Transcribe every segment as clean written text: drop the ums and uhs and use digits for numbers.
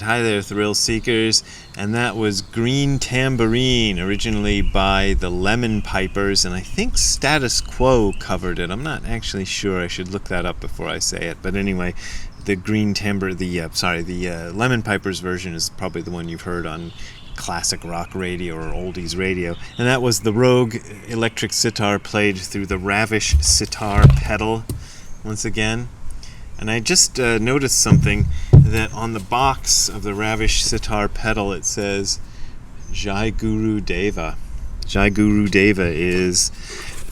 right. Hi there, thrill seekers. And that was Green Tambourine, originally by the Lemon Pipers, and I think Status Quo covered it. I'm not actually sure. I should look that up before I say it. But anyway, the Lemon Pipers version is probably the one you've heard on classic rock radio or oldies radio. And that was the Rogue electric sitar played through the Ravish sitar pedal once again. And I just noticed something, that on the box of the Ravish sitar pedal it says Jai Guru Deva. Jai Guru Deva is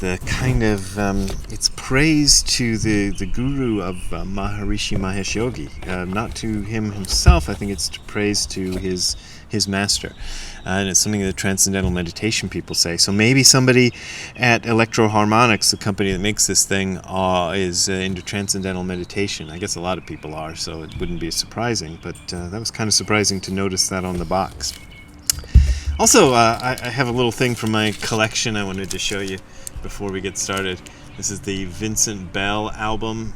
the kind of, it's praise to the guru of Maharishi Mahesh Yogi. Not to him himself, I think it's praise to his master. And it's something that Transcendental Meditation people say. So maybe somebody at Electro Harmonics, the company that makes this thing, is into Transcendental Meditation. I guess a lot of people are, so it wouldn't be surprising. But that was kind of surprising to notice that on the box. Also, I have a little thing from my collection I wanted to show you before we get started. This is the Vincent Bell album,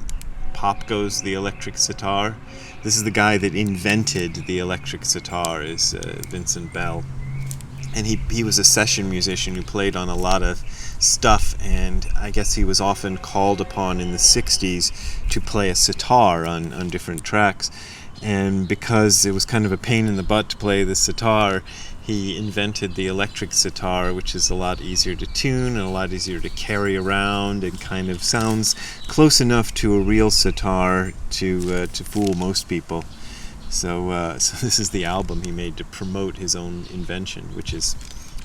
Pop Goes the Electric Sitar. This is the guy that invented the electric sitar, is Vincent Bell. And he was a session musician who played on a lot of stuff, and I guess he was often called upon in the 60s to play a sitar on different tracks. And because it was kind of a pain in the butt to play the sitar, he invented the electric sitar, which is a lot easier to tune and a lot easier to carry around, and kind of sounds close enough to a real sitar to fool most people. So this is the album he made to promote his own invention, which is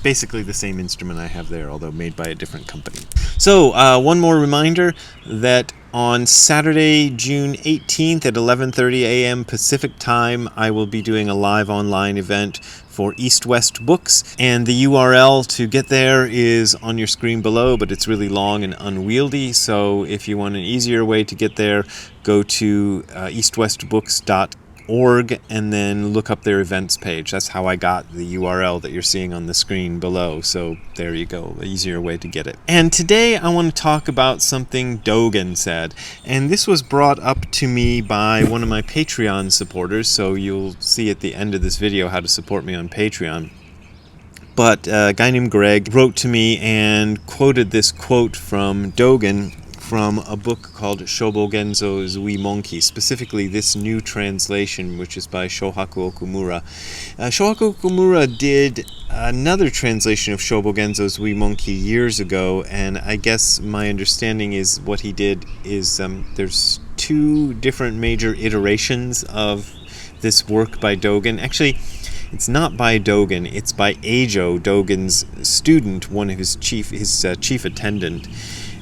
basically the same instrument I have there, although made by a different company. So one more reminder that on Saturday, June 18th at 11:30 a.m. Pacific Time, I will be doing a live online event for East West Books, and the URL to get there is on your screen below, but it's really long and unwieldy, so if you want an easier way to get there, go to eastwestbooks.org and then look up their events page. That's how I got the URL that you're seeing on the screen below. So there you go, an easier way to get it. And today I want to talk about something Dogen said. And this was brought up to me by one of my Patreon supporters, so you'll see at the end of this video how to support me on Patreon. But a guy named Greg wrote to me and quoted this quote from Dogen from a book called Shobogenzo Zuimonki, specifically this new translation, which is by Shohaku Okumura. Shohaku Okumura did another translation of Shobogenzo Zuimonki years ago, and I guess my understanding is what he did is there's two different major iterations of this work by Dogen. Actually, it's not by Dogen, it's by Eijo, Dogen's student, one of his chief attendant,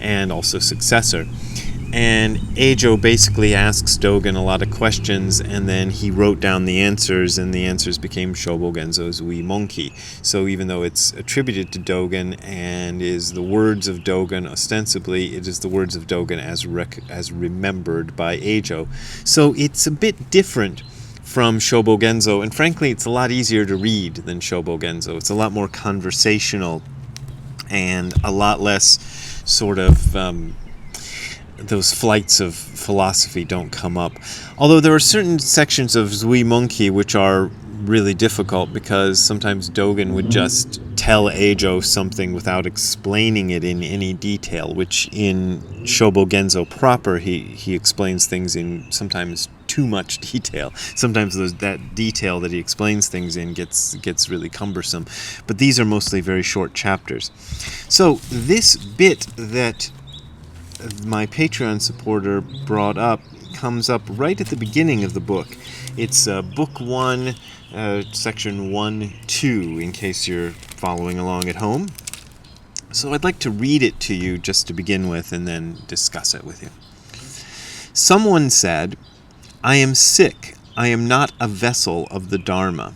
and also successor. And Eijo basically asks Dogen a lot of questions, and then he wrote down the answers, and the answers became Shobogenzo Zuimonki. So even though it's attributed to Dogen and is the words of Dogen ostensibly, it is the words of Dogen as remembered by Eijo. So it's a bit different from Shobogenzo, and frankly it's a lot easier to read than Shobogenzo. It's a lot more conversational and a lot less sort of those flights of philosophy don't come up. Although there are certain sections of Zuimonki which are really difficult, because sometimes Dogen would just tell Eijo something without explaining it in any detail, which in Shobogenzo proper he explains things in sometimes too much detail. Sometimes that detail that he explains things in gets really cumbersome. But these are mostly very short chapters. So this bit that my Patreon supporter brought up comes up right at the beginning of the book. It's book 1, section 1-2, in case you're following along at home. So I'd like to read it to you just to begin with and then discuss it with you. Someone said, "I am sick. I am not a vessel of the Dharma.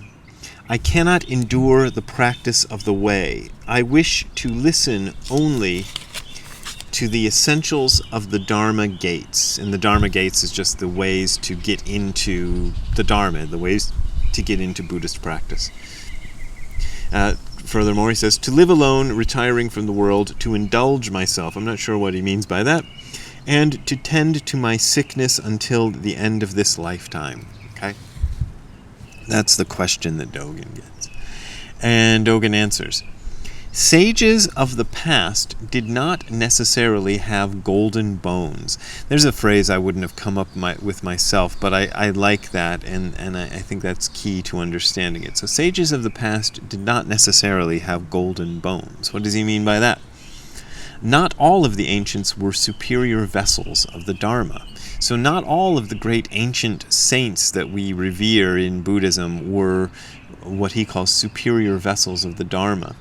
I cannot endure the practice of the way. I wish to listen only to the essentials of the Dharma gates." And the Dharma gates is just the ways to get into the Dharma, the ways to get into Buddhist practice. Furthermore, he says, "To live alone, retiring from the world, to indulge myself." I'm not sure what he means by that. "And to tend to my sickness until the end of this lifetime." Okay? That's the question that Dogen gets. And Dogen answers, sages of the past did not necessarily have golden bones. There's a phrase I wouldn't have come up with myself, but I like that, and I think that's key to understanding it. So sages of the past did not necessarily have golden bones. What does he mean by that? Not all of the ancients were superior vessels of the Dharma. So not all of the great ancient saints that we revere in Buddhism were what he calls superior vessels of the Dharma.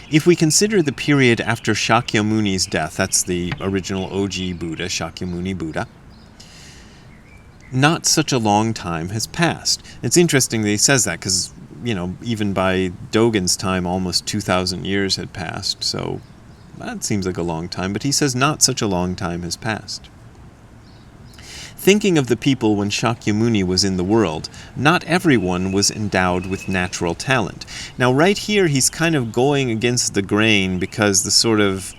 If we consider the period after Shakyamuni's death, that's the original OG Buddha, Shakyamuni Buddha, not such a long time has passed. It's interesting that he says that because, even by Dogen's time, almost 2,000 years had passed. So that seems like a long time, but he says not such a long time has passed. Thinking of the people when Shakyamuni was in the world, not everyone was endowed with natural talent. Now, right here, he's kind of going against the grain because the sort of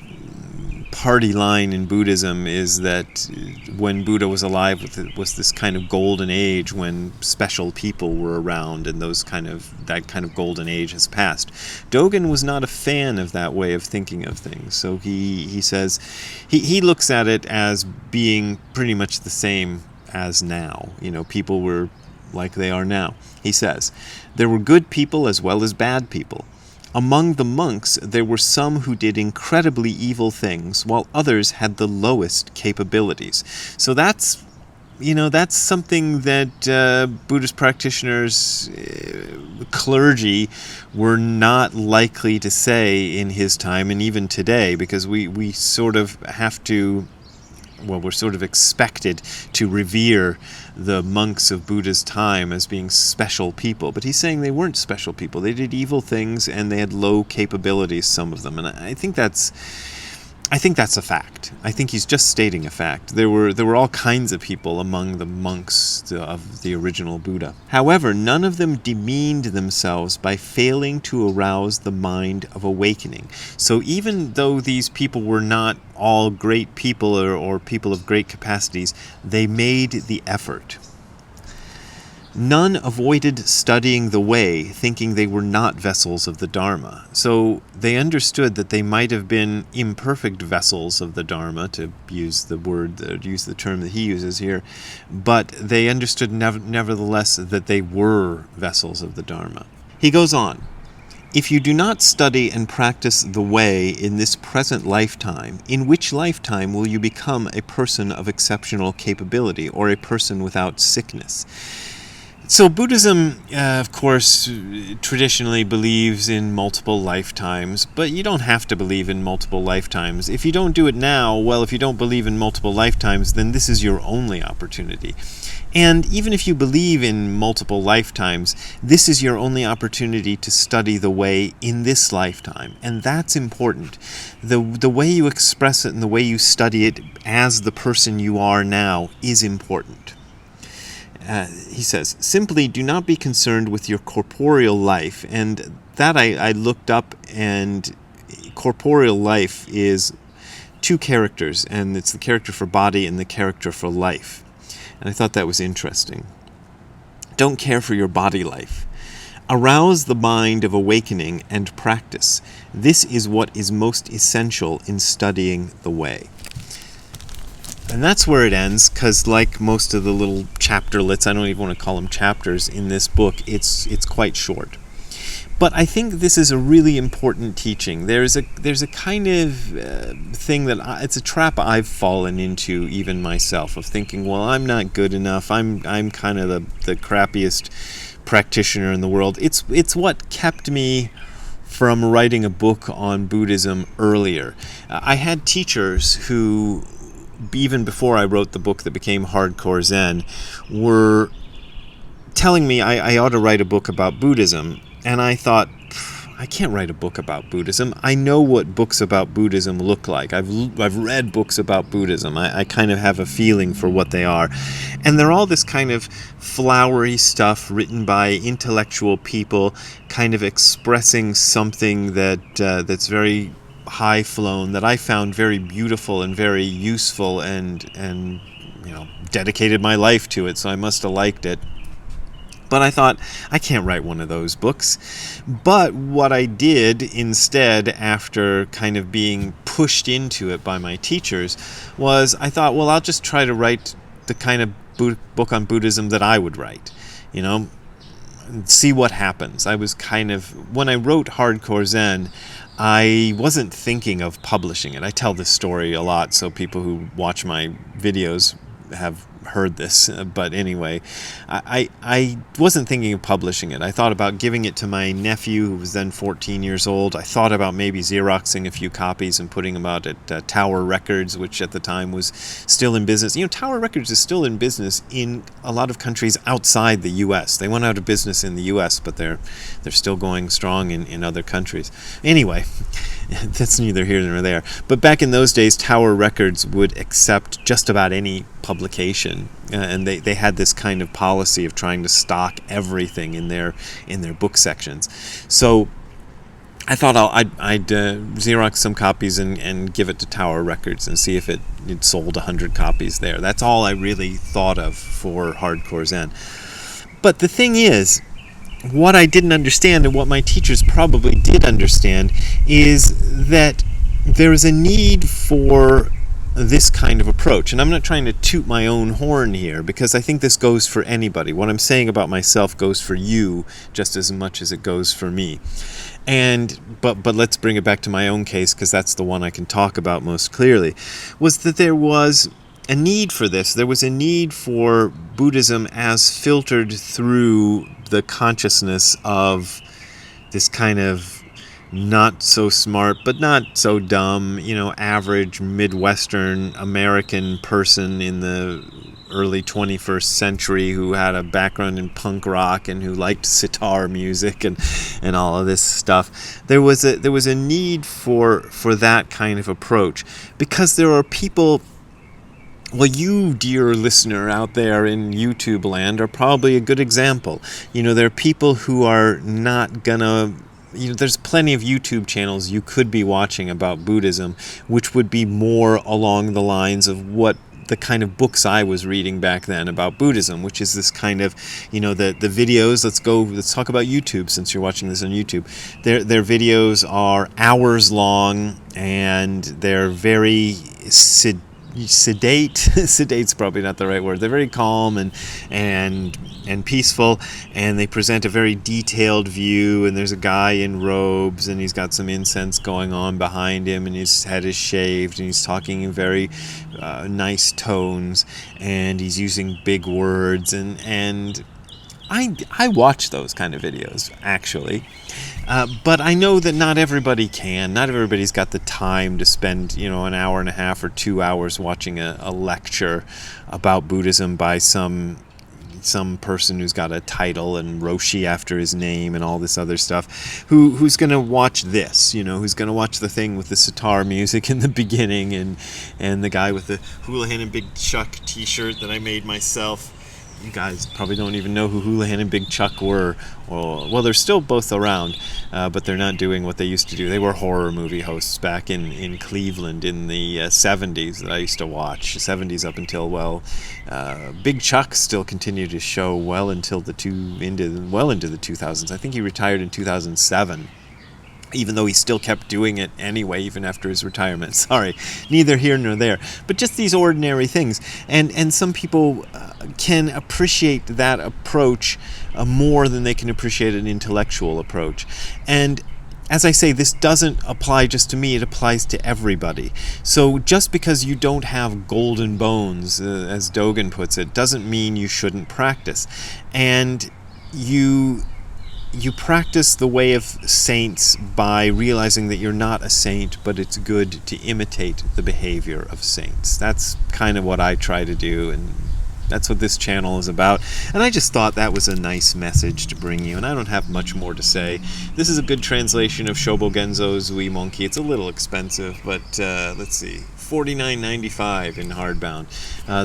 party line in Buddhism is that when Buddha was alive, it was this kind of golden age when special people were around, and that kind of golden age has passed. Dogen was not a fan of that way of thinking of things, so he says he looks at it as being pretty much the same as now. People were like they are now. He says, there were good people as well as bad people. Among the monks, there were some who did incredibly evil things, while others had the lowest capabilities. So that's something that Buddhist practitioners, clergy, were not likely to say in his time and even today, because we sort of have to, we're sort of expected to revere the monks of Buddha's time as being special people. But he's saying they weren't special people. They did evil things and they had low capabilities, some of them. And I think that's a fact. I think he's just stating a fact. There were all kinds of people among the monks of the original Buddha. However, none of them demeaned themselves by failing to arouse the mind of awakening. So even though these people were not all great people or people of great capacities, they made the effort. None avoided studying the way, thinking they were not vessels of the Dharma. So they understood that they might have been imperfect vessels of the Dharma, to use the term that he uses here, but they understood nevertheless that they were vessels of the Dharma. He goes on, if you do not study and practice the way in this present lifetime, in which lifetime will you become a person of exceptional capability or a person without sickness? So Buddhism, of course, traditionally believes in multiple lifetimes, but you don't have to believe in multiple lifetimes. If you don't do it now, if you don't believe in multiple lifetimes, then this is your only opportunity. And even if you believe in multiple lifetimes, this is your only opportunity to study the way in this lifetime. And that's important. The way you express it and the way you study it as the person you are now is important. He says, simply do not be concerned with your corporeal life. And that I looked up, and corporeal life is two characters, and it's the character for body and the character for life. And I thought that was interesting. Don't care for your body life. Arouse the mind of awakening and practice. This is what is most essential in studying the way. And that's where it ends, because like most of the little chapterlets, I don't even want to call them chapters in this book, it's quite short. But I think this is a really important teaching. There's a kind of thing that it's a trap I've fallen into even myself, of thinking, well, I'm not good enough. I'm kind of the crappiest practitioner in the world. It's what kept me from writing a book on Buddhism earlier. I had teachers who, even before I wrote the book that became Hardcore Zen, were telling me I ought to write a book about Buddhism. And I thought, I can't write a book about Buddhism. I know what books about Buddhism look like. I've read books about Buddhism. I kind of have a feeling for what they are. And they're all this kind of flowery stuff written by intellectual people, kind of expressing something that's very high flown, that I found very beautiful and very useful, and dedicated my life to it, so I must have liked it. But I thought, I can't write one of those books. But what I did instead, after kind of being pushed into it by my teachers, was I thought, well, I'll just try to write the kind of book on Buddhism that I would write, you know, see what happens. I was kind of, when I wrote Hardcore Zen, I wasn't thinking of publishing it. I tell this story a lot, so people who watch my videos have heard this, but anyway, I wasn't thinking of publishing it. I thought about giving it to my nephew, who was then 14 years old. I thought about maybe Xeroxing a few copies and putting them out at Tower Records, which at the time was still in business. You know, Tower Records is still in business in a lot of countries outside the U.S. They went out of business in the U.S., but they're still going strong in other countries. Anyway, that's neither here nor there. But back in those days, Tower Records would accept just about any publication, and they had this kind of policy of trying to stock everything in their book sections. So I thought I'd Xerox some copies and give it to Tower Records and see if it sold 100 copies there. That's all I really thought of for Hardcore Zen. But the thing is, what I didn't understand, and what my teachers probably did understand, is that there is a need for this kind of approach. And I'm not trying to toot my own horn here, because I think this goes for anybody. What I'm saying about myself goes for you just as much as it goes for me. But let's bring it back to my own case, because that's the one I can talk about most clearly, was that there was a need for this. There was a need for Buddhism as filtered through the consciousness of this kind of not so smart, but not so dumb, you know, average Midwestern American person in the early 21st century who had a background in punk rock and who liked sitar music and all of this stuff. There was a need for that kind of approach, because there are people. Well, you, dear listener out there in YouTube land, are probably a good example. You know, there are people who are not gonna, you know, there's plenty of YouTube channels you could be watching about Buddhism, which would be more along the lines of what the kind of books I was reading back then about Buddhism, which is this kind of, you know, the videos. Let's talk about YouTube, since you're watching this on YouTube. Their videos are hours long, and they're very sedate. Sedate's probably not the right word. They're very calm and peaceful, and they present a very detailed view. And there's a guy in robes, and he's got some incense going on behind him, and his head is shaved, and he's talking in very nice tones, and he's using big words, and I watch those kind of videos, actually. But I know that not everybody can. Not everybody's got the time to spend, you know, an hour and a half or 2 hours watching a lecture about Buddhism by some person who's got a title and Roshi after his name and all this other stuff, who's going to watch this, you know, who's going to watch the thing with the sitar music in the beginning, and the guy with the Houlihan and Big Chuck t-shirt that I made myself. You guys probably don't even know who Houlihan and Big Chuck were. Well, they're still both around, but they're not doing what they used to do. They were horror movie hosts back in Cleveland in the 70s that I used to watch. 70s up until, Big Chuck still continued to show well into the 2000s. I think he retired in 2007. Even though he still kept doing it anyway, even after his retirement. Sorry, neither here nor there. But just these ordinary things. And some people can appreciate that approach more than they can appreciate an intellectual approach. And as I say, this doesn't apply just to me, it applies to everybody. So just because you don't have golden bones, as Dogen puts it, doesn't mean you shouldn't practice. And you practice the way of saints by realizing that you're not a saint, but it's good to imitate the behavior of saints. That's kind of what I try to do, and that's what this channel is about. And I just thought that was a nice message to bring you, and I don't have much more to say. This is a good translation of Shobogenzo Zuimonki. It's a little expensive, but let's see. $49.95 in hardbound.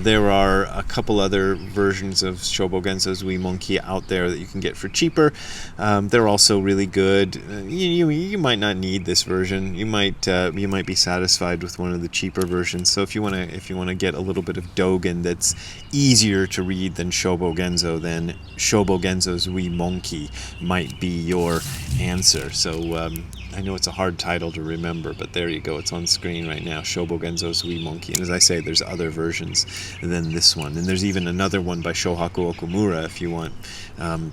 There are a couple other versions of Shobogenzo Zuimonki out there that you can get for cheaper. They're also really good. You might not need this version. You might be satisfied with one of the cheaper versions. So if you want to get a little bit of Dogen that's easier to read than Shobo Genzo, then Shobo Genzo's Wee Monkey might be your answer. So I know it's a hard title to remember, but there you go. It's on screen right now, Shobo Genzo's Wee Monkey. And as I say, there's other versions than this one. And there's even another one by Shohaku Okumura, if you want,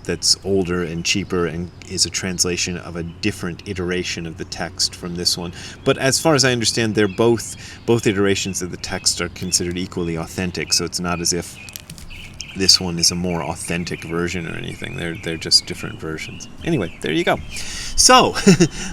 that's older and cheaper and is a translation of a different iteration of the text from this one. But as far as I understand, they're both iterations of the text are considered equally authentic, so it's not as if this one is a more authentic version or anything. They're just different versions. Anyway, there you go. So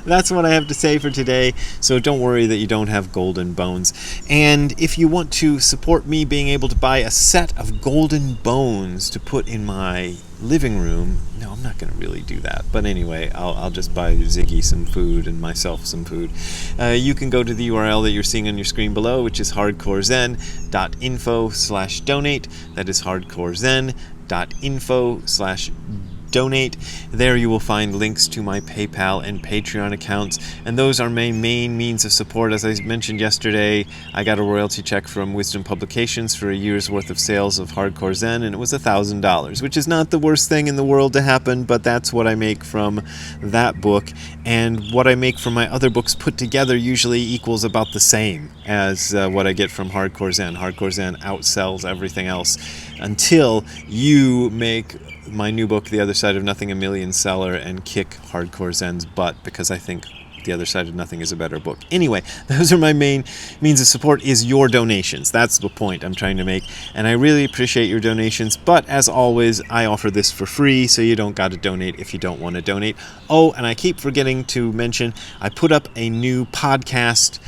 that's what I have to say for today. So don't worry that you don't have golden bones. And if you want to support me being able to buy a set of golden bones to put in my living room, no, I'm not going to really do that. But anyway, I'll just buy Ziggy some food and myself some food. You can go to the URL that you're seeing on your screen below, which is hardcorezen.info/donate. That is hardcorezen.info/donate. There you will find links to my PayPal and Patreon accounts, and those are my main means of support. As I mentioned yesterday, I got a royalty check from Wisdom Publications for a year's worth of sales of Hardcore Zen, and it was $1,000, which is not the worst thing in the world to happen, but that's what I make from that book, and what I make from my other books put together usually equals about the same as what I get from Hardcore Zen. Hardcore Zen outsells everything else until you make my new book, The Other Side of Nothing, a million seller, and kick Hardcore Zen's butt, because I think The Other Side of Nothing is a better book. Anyway, those are my main means of support, is your donations. That's the point I'm trying to make, and I really appreciate your donations, but as always, I offer this for free, so you don't got to donate if you don't want to donate. Oh, and I keep forgetting to mention, I put up a new podcast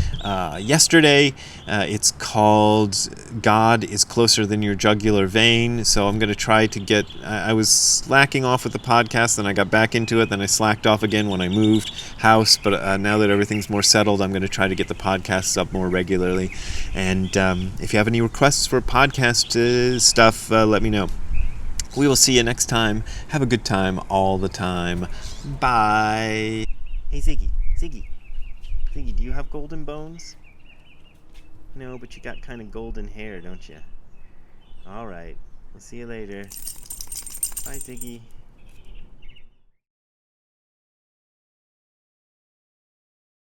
yesterday. It's called God is Closer Than Your Jugular Vein. So I'm going to try to get... I was slacking off with the podcast, then I got back into it, then I slacked off again when I moved house. But now that everything's more settled, I'm going to try to get the podcasts up more regularly. And if you have any requests for podcast stuff, let me know. We will see you next time. Have a good time all the time. Bye. Hey, Ziggy, do you have golden bones? No, but you got kind of golden hair, don't you? All right. We'll see you later. Bye, Ziggy.